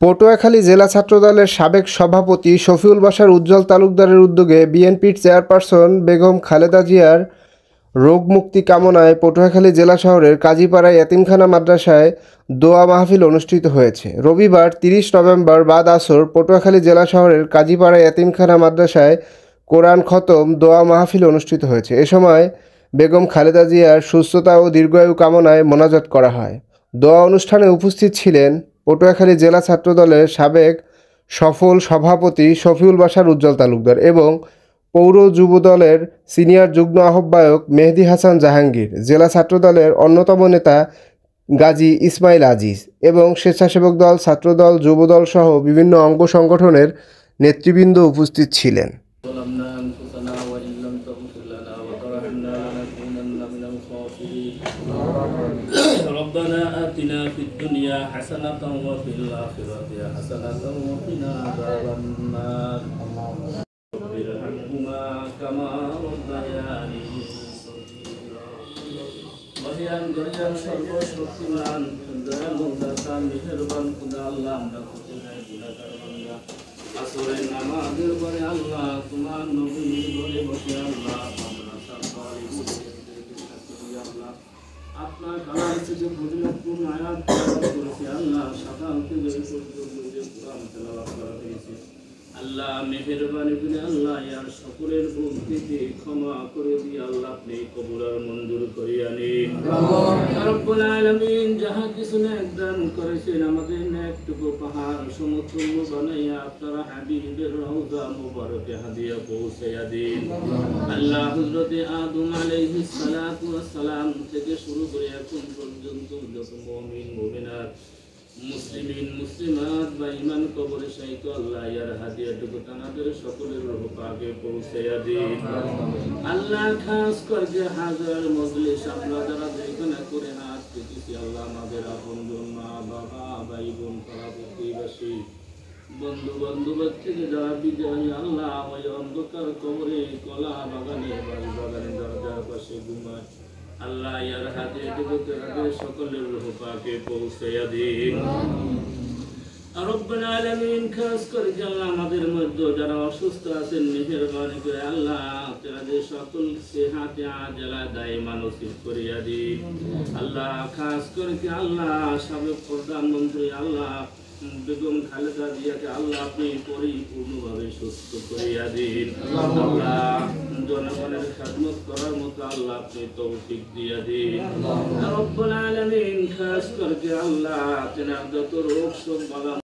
পটুয়াখালী জেলা ছাত্রদলের সাবেক সভাপতি শফিউল বাশার উজ্জ্বল তালুকদারের উদ্যোগে বিএনপির চেয়ারপারসন বেগম খালেদা জিয়ার রোগমুক্তি কামনায় পটুয়াখালী জেলা শহরের কাজীপাড়া এতিমখানা মাদ্রাসায় দোয়া মাহফিল অনুষ্ঠিত হয়েছে। রবিবার 30 নভেম্বর বাদ আসর পটুয়াখালী জেলা শহরের কাজীপাড়া এতিমখানা মাদ্রাসায় কোরআন খতম দোয়া মাহফিল অনুষ্ঠিত হয়েছে। এ সময় বেগম খালেদা জিয়ার সুস্থতা ও দীর্ঘায়ু কামনায় মোনাজাত করা হয়। দোয়া অনুষ্ঠানে উপস্থিত ছিলেন পটুয়াখালী জেলা ছাত্রদলের সাবেক সফল সভাপতি শফিউল বাশার উজ্জ্বল তালুকদার এবং পৌর যুবদলের সিনিয়র যুগ্ম আহ্বায়ক মেহেদী হাসান জাহাঙ্গীর, জেলা ছাত্রদলের অন্যতম নেতা গাজী ইসমাইল আজিজ এবং স্বেচ্ছাসেবক দল, ছাত্রদল, যুবদল সহ বিভিন্ন অঙ্গ সংগঠনের নেতৃবৃন্দ উপস্থিত ছিলেন। ربنا آتنا في الدنيا حسنة وفي الآخرة حسنة وقنا عذاب النار رب ارحمهما كما ربياني صغيرا বহিয়ান গরিয়ান সর্বশক্তিমান দয়ালু দাতা মেহেরবান খুদা আল্লাহ আমরা কুতুবের গুনাহগার বান্দা আসরের নামাজের পরে আল্লাহ তোমার নবীর ঘরে বসে আল্লাহ আমরা সবাই আল্লাহ আপনার কালাম থেকে ফজিলতপূর্ণ আয়াত তেলাওয়াত করেছি আল্লাহ, সকাল থেকে এই পর্যন্ত যে কোরআন তেলাওয়াত করা হয়েছে আল্লাহ মেহেরবানি করে আল্লাহ ইয়ার সকলের ভুল থেকে ক্ষমা করে দিয়ে আল্লাহ আপনি কবুল আর মঞ্জুর করিয়া নিন। রব্বুল আলামিন যাহা কিছু নেক দান করেছেন আমাদের নেকটুকু পাহাড় সমতুল্য বানাইয়া আপনারা হাবিবের রওজা মুবারকে হাদিয়া পৌঁছাইয়া দিন। আল্লাহ হযরতে আদম আলাইহিস সালাতু ওয়াস সালাম থেকে শুরু করে এখন পর্যন্ত যত মুমিন মুমিনাত মুসলিমিন মুসলিমাত বা ঈমান কবরে শাহিদ আল্লাহ ইয়ার হাদিয়াটুকু তানাদের সকলের রূহ পাকে পৌঁছাইয়া দিন। আল্লাহ খাস করে হাজার মজলিস আপনারা যারা যেখানে করে হাত পেতেছি আল্লাহ আমাদের আপনজন মা বাবা ভাই বোন পাড়া প্রতিবেশী বন্ধু বান্ধব থেকে যারা বিজয়ী আল্লাহ ওই অন্ধকার কবরে কলা বাগানে বাগানে দরজার পাশে ঘুমায় আল্লাহ ইয়ার হাদিয়াটুকু তানাদের সকলের রূহ পাকে পৌঁছাইয়া দিন। রব্বুল আলামিন খাস করে আল্লাহ আমাদের মধ্যে যারা অসুস্থ আছেন মেহেরবানি করে আল্লাহ তাদের সকল সেহাতে আজলা দায়মা নসিব করিয়া দিন। আল্লাহ খাস করে আল্লাহ সাবেক প্রধানমন্ত্রী আল্লাহ বেগম খালেদা জিয়াকে আল্লাহ আপনি পরিপূর্ণভাবে সুস্থ করিয়া দিন। আল্লাহ জনগণের খেদমত করার মতো আল্লাহ আপনি তৌফিক দিয়া দিন। রব্বুল আলামিন খাস করে আল্লাহ তেনার যত রোগ শোক বালা